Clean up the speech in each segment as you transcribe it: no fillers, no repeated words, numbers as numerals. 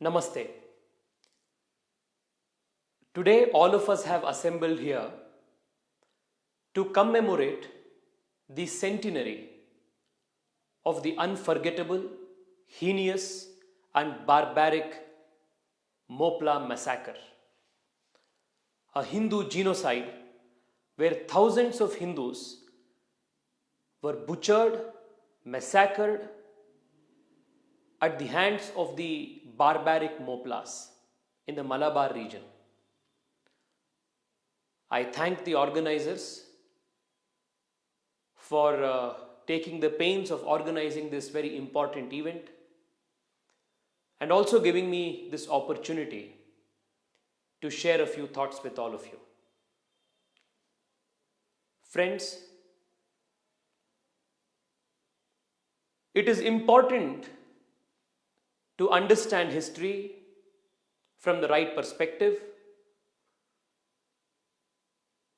Namaste. Today, all of us have assembled here to commemorate the centenary of the unforgettable, heinous, and barbaric Mopla massacre, a Hindu genocide where thousands of Hindus were butchered, massacred at the hands of the barbaric Moplas in the Malabar region. I thank the organizers for taking the pains of organizing this very important event and also giving me this opportunity to share a few thoughts with all of you. Friends, it is important to understand history from the right perspective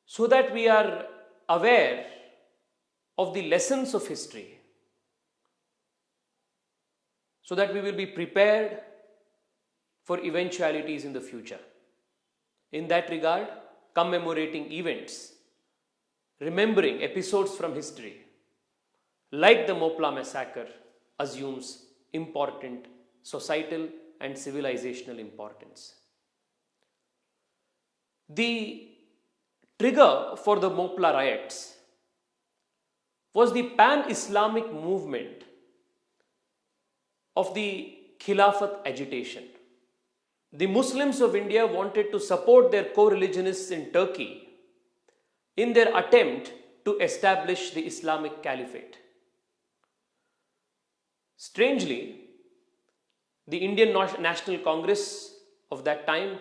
so that we are aware of the lessons of history, so that we will be prepared for eventualities in the future. In that regard, commemorating events, remembering episodes from history, like the Mopla massacre, assumes important societal and civilizational importance. The trigger for the Mopla riots was the pan-Islamic movement of the Khilafat agitation. The Muslims of India wanted to support their co-religionists in Turkey in their attempt to establish the Islamic Caliphate. Strangely, the Indian National Congress of that time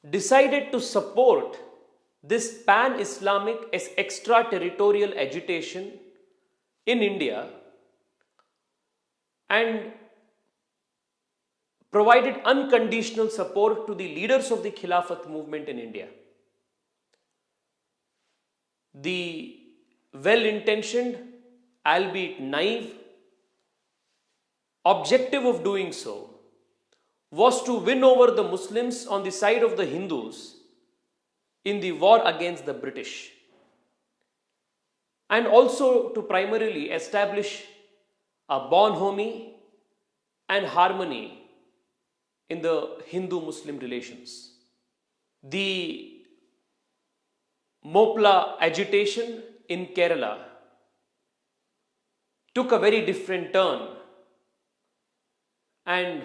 decided to support this pan-Islamic extraterritorial agitation in India and provided unconditional support to the leaders of the Khilafat movement in India. The well-intentioned, albeit naive, objective of doing so was to win over the Muslims on the side of the Hindus in the war against the British, and also to primarily establish a bonhomie and harmony in the Hindu-Muslim relations. The Mopla agitation in Kerala took a very different turn and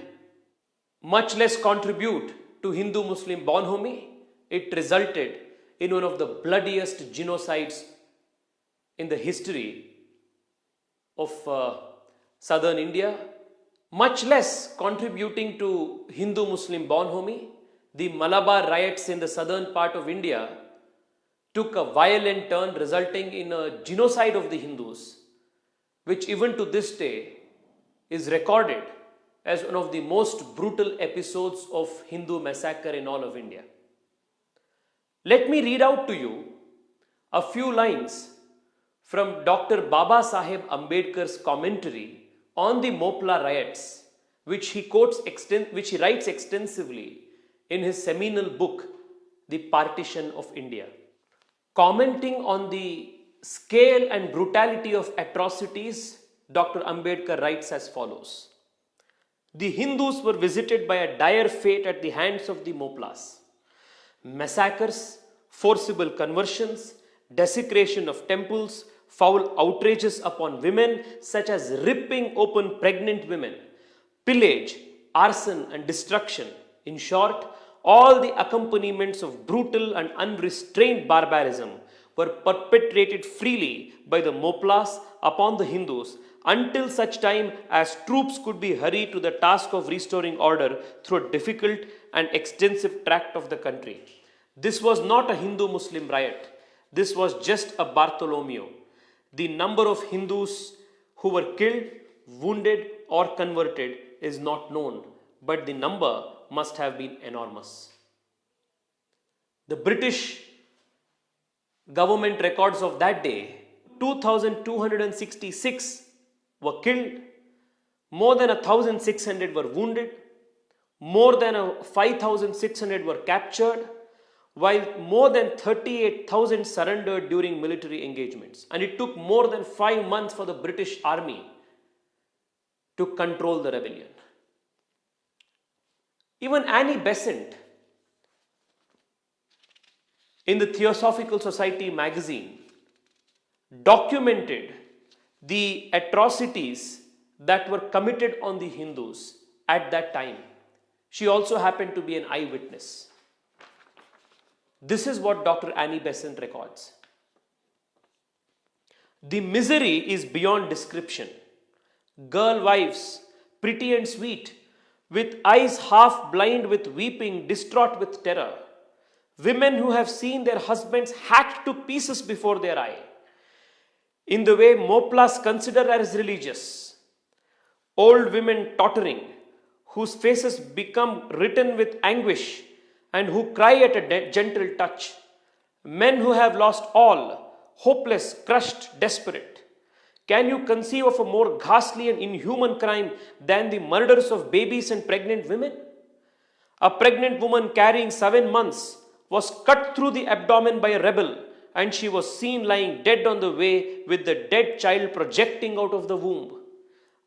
much less contribute to Hindu-Muslim bonhomie. It resulted in one of the bloodiest genocides in the history of southern India. Much less contributing to Hindu-Muslim bonhomie, the Malabar riots in the southern part of India took a violent turn, resulting in a genocide of the Hindus, which even to this day is recorded as one of the most brutal episodes of Hindu massacre in all of India. Let me read out to you a few lines from Dr. Baba Saheb Ambedkar's commentary on the Mopla riots, which he writes extensively in his seminal book, The Partition of India. Commenting on the scale and brutality of atrocities, Dr. Ambedkar writes as follows: the Hindus were visited by a dire fate at the hands of the Moplas. Massacres, forcible conversions, desecration of temples, foul outrages upon women such as ripping open pregnant women, pillage, arson and destruction. In short, all the accompaniments of brutal and unrestrained barbarism were perpetrated freely by the Moplas upon the Hindus until such time as troops could be hurried to the task of restoring order through a difficult and extensive tract of the country. This was not a Hindu-Muslim riot. This was just a Bartholomew. The number of Hindus who were killed, wounded or converted is not known, but the number must have been enormous. The British government records of that day, 2,266 were killed, More than 1,600 were wounded, more than 5,600 were captured, while more than 38,000 surrendered during military engagements. And it took more than 5 months for the British Army to control the rebellion. Even Annie Besant, in the Theosophical Society magazine, documented the atrocities that were committed on the Hindus at that time. She also happened to be an eyewitness. This is what Dr. Annie Besant records. The misery is beyond description. Girl wives, pretty and sweet, with eyes half blind with weeping, distraught with terror. Women who have seen their husbands hacked to pieces before their eye, in the way Moplas consider as religious. Old women tottering, whose faces become written with anguish and who cry at a gentle touch. Men who have lost all, hopeless, crushed, desperate. Can you conceive of a more ghastly and inhuman crime than the murders of babies and pregnant women? A pregnant woman carrying 7 months was cut through the abdomen by a rebel, and she was seen lying dead on the way with the dead child projecting out of the womb.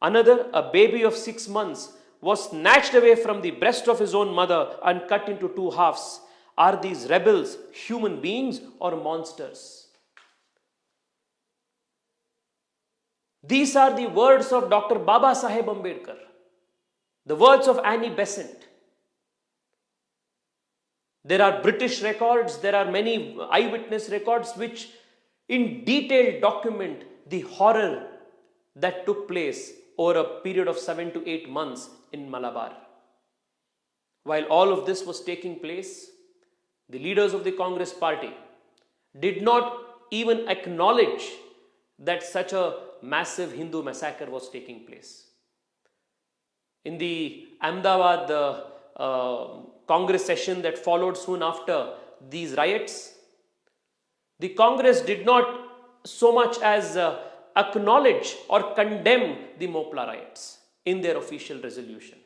Another, a baby of 6 months, was snatched away from the breast of his own mother and cut into 2 halves. Are these rebels human beings or monsters? These are the words of Dr. Baba Saheb Ambedkar, the words of Annie Besant. There are British records, there are many eyewitness records which in detail document the horror that took place over a period of 7 to 8 months in Malabar. While all of this was taking place, the leaders of the Congress party did not even acknowledge that such a massive Hindu massacre was taking place. In the Ahmedabad Congress session that followed soon after these riots, the Congress did not so much as acknowledge or condemn the Mopla riots in their official resolution.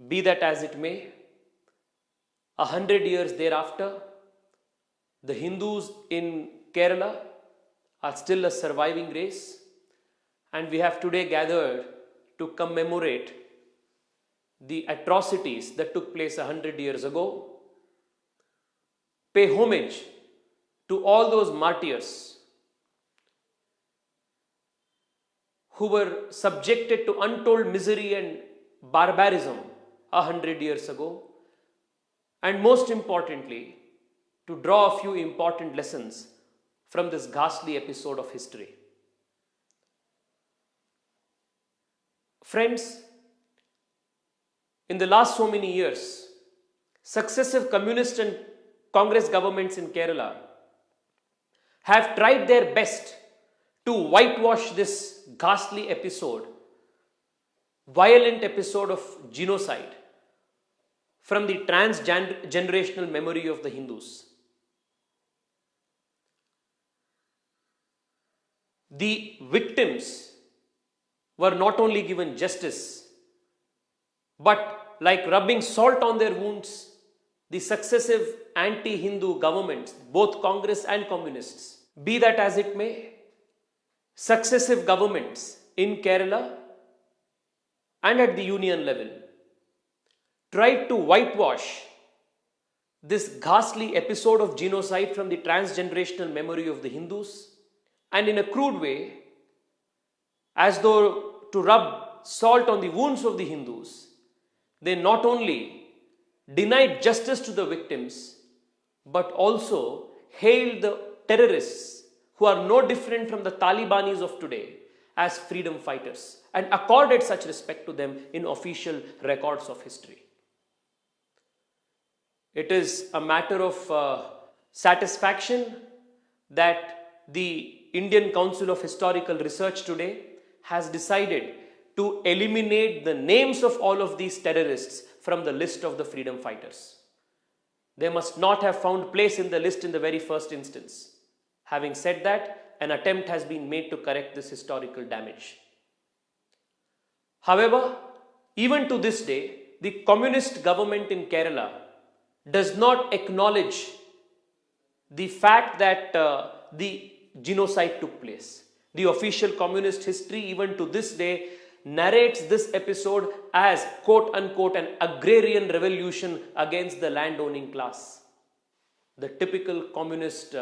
Be that as it may, 100 years thereafter, the Hindus in Kerala are still a surviving race, and we have today gathered to commemorate the atrocities that took place 100 years ago, pay homage to all those martyrs who were subjected to untold misery and barbarism 100 years ago, and most importantly, to draw a few important lessons from this ghastly episode of history. Friends, in the last so many years, successive communist and Congress governments in Kerala have tried their best to whitewash this ghastly episode, violent episode of genocide, from the transgenerational memory of the Hindus. The victims were not only given justice, but like rubbing salt on their wounds, the successive anti-Hindu governments, both Congress and communists, be that as it may, successive governments in Kerala and at the union level tried to whitewash this ghastly episode of genocide from the transgenerational memory of the Hindus, and in a crude way, as though to rub salt on the wounds of the Hindus, they not only denied justice to the victims, but also hailed the terrorists, who are no different from the Talibanis of today, as freedom fighters, and accorded such respect to them in official records of history. It is a matter of satisfaction that the Indian Council of Historical Research today has decided to eliminate the names of all of these terrorists from the list of the freedom fighters. They must not have found place in the list in the very first instance. Having said that, an attempt has been made to correct this historical damage. However, even to this day, the communist government in Kerala does not acknowledge the fact that the genocide took place. The official communist history, even to this day, narrates this episode as quote unquote an agrarian revolution against the landowning class. The typical communist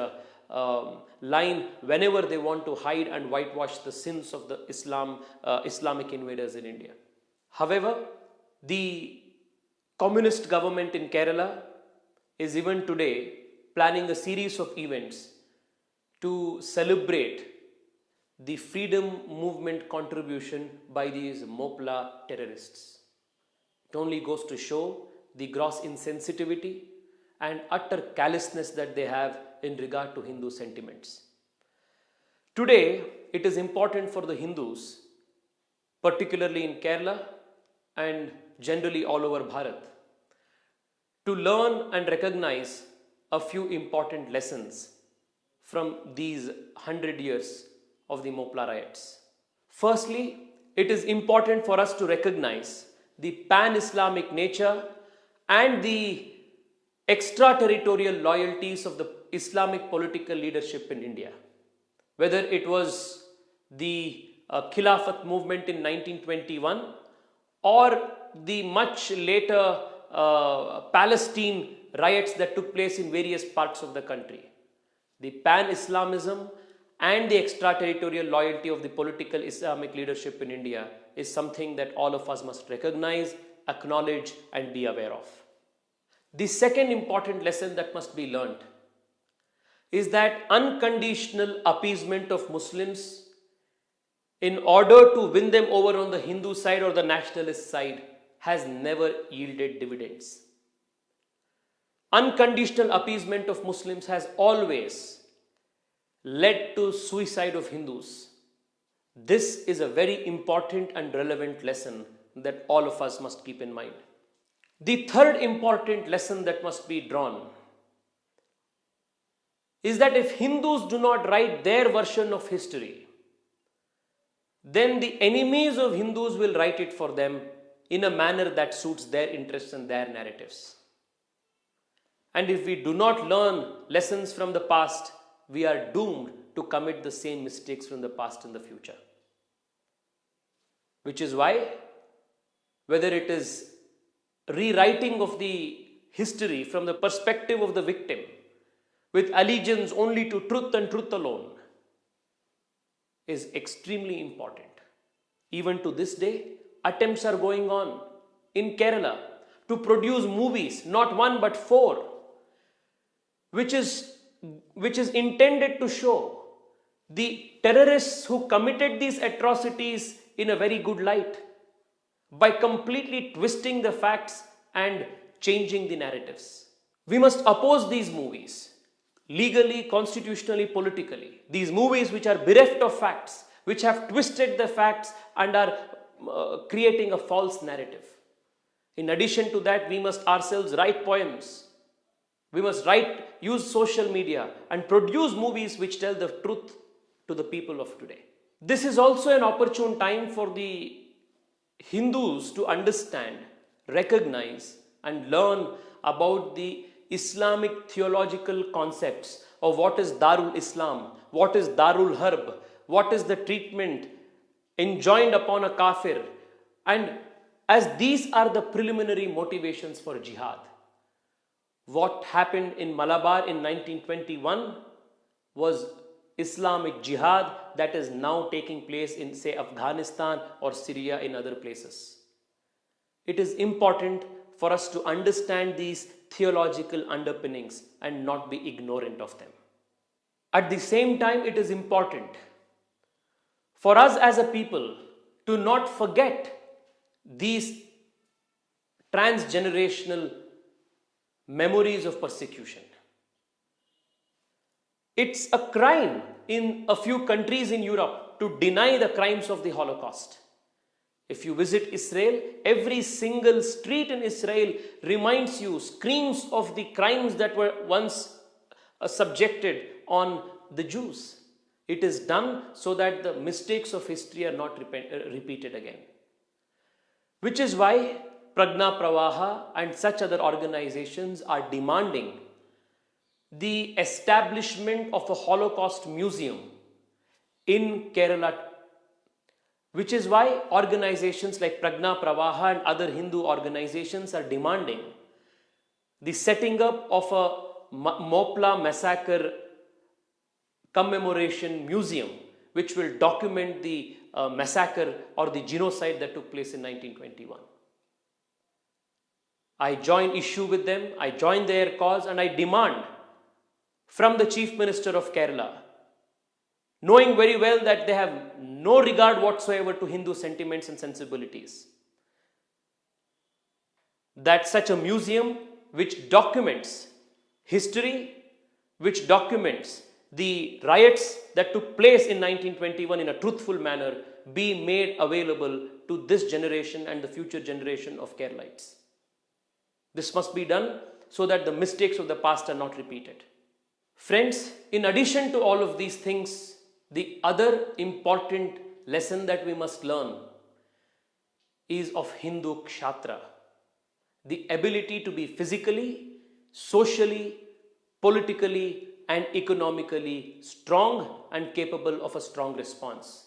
line whenever they want to hide and whitewash the sins of the Islamic invaders in India. However, the communist government in Kerala is even today planning a series of events to celebrate the freedom movement contribution by these Mopla terrorists. It only goes to show the gross insensitivity and utter callousness that they have in regard to Hindu sentiments. Today, it is important for the Hindus, particularly in Kerala and generally all over Bharat, to learn and recognize a few important lessons from these 100 years of the Mopla riots. Firstly, it is important for us to recognize the pan-Islamic nature and the extraterritorial loyalties of the Islamic political leadership in India. Whether it was the Khilafat movement in 1921 or the much later Palestine riots that took place in various parts of the country. The pan-Islamism and the extraterritorial loyalty of the political Islamic leadership in India is something that all of us must recognize, acknowledge, and be aware of. The second important lesson that must be learned is that unconditional appeasement of Muslims in order to win them over on the Hindu side or the nationalist side has never yielded dividends. Unconditional appeasement of Muslims has always led to suicide of Hindus. This is a very important and relevant lesson that all of us must keep in mind. The third important lesson that must be drawn is that if Hindus do not write their version of history, then the enemies of Hindus will write it for them in a manner that suits their interests and their narratives. And if we do not learn lessons from the past, we are doomed to commit the same mistakes from the past in the future. Which is why, whether it is rewriting of the history from the perspective of the victim, with allegiance only to truth and truth alone, is extremely important. Even to this day, attempts are going on in Kerala to produce movies, not one but 4, which is intended to show the terrorists who committed these atrocities in a very good light by completely twisting the facts and changing the narratives. We must oppose these movies legally, constitutionally, politically. These movies which are bereft of facts, which have twisted the facts and are creating a false narrative. In addition to that, we must ourselves write poems. We must use social media and produce movies which tell the truth to the people of today. This is also an opportune time for the Hindus to understand, recognize, and learn about the Islamic theological concepts of what is Darul Islam, what is Darul Harb, what is the treatment enjoined upon a kafir, and as these are the preliminary motivations for jihad. What happened in Malabar in 1921 was Islamic jihad that is now taking place in, say, Afghanistan or Syria, in other places. It is important for us to understand these theological underpinnings and not be ignorant of them. At the same time, it is important for us as a people to not forget these transgenerational memories of persecution. It's a crime in a few countries in Europe to deny the crimes of the Holocaust. If you visit Israel, every single street in Israel reminds you, screams of the crimes that were once subjected on the Jews. It is done so that the mistakes of history are not repeated again. which is why Pragna Prawaha and such other organizations are demanding the establishment of a Holocaust museum in Kerala, which is why organizations like Pragna Prawaha and other Hindu organizations are demanding the setting up of a Mopla massacre commemoration museum, which will document the massacre or the genocide that took place in 1921. I join issue with them, I join their cause, and I demand from the Chief Minister of Kerala, knowing very well that they have no regard whatsoever to Hindu sentiments and sensibilities, that such a museum which documents history, which documents the riots that took place in 1921 in a truthful manner, be made available to this generation and the future generation of Keralites. This must be done so that the mistakes of the past are not repeated. Friends, in addition to all of these things, the other important lesson that we must learn is of Hindu Kshatra, the ability to be physically, socially, politically, and economically strong and capable of a strong response.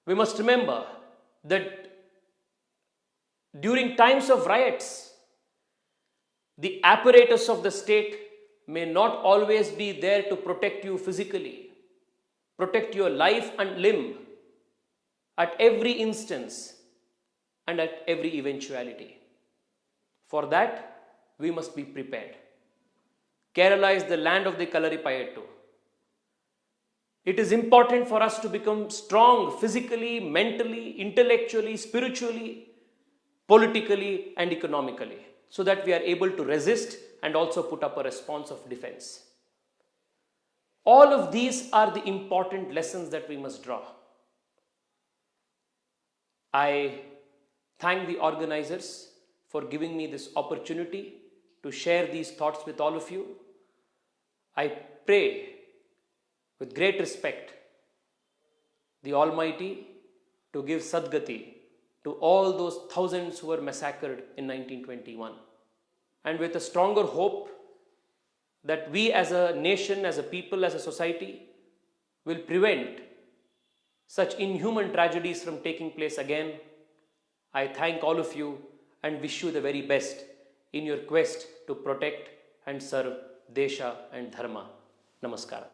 We must remember that during times of riots, the apparatus of the state may not always be there to protect you physically, protect your life and limb at every instance and at every eventuality. For that, we must be prepared. Kerala is the land of the Kalaripayattu. It is important for us to become strong physically, mentally, intellectually, spiritually, politically, and economically, so that we are able to resist and also put up a response of defense. All of these are the important lessons that we must draw. I thank the organizers for giving me this opportunity to share these thoughts with all of you. I pray with great respect the Almighty to give Sadgati to all those thousands who were massacred in 1921. And with a stronger hope that we as a nation, as a people, as a society will prevent such inhuman tragedies from taking place again, I thank all of you and wish you the very best in your quest to protect and serve Desha and Dharma. Namaskara.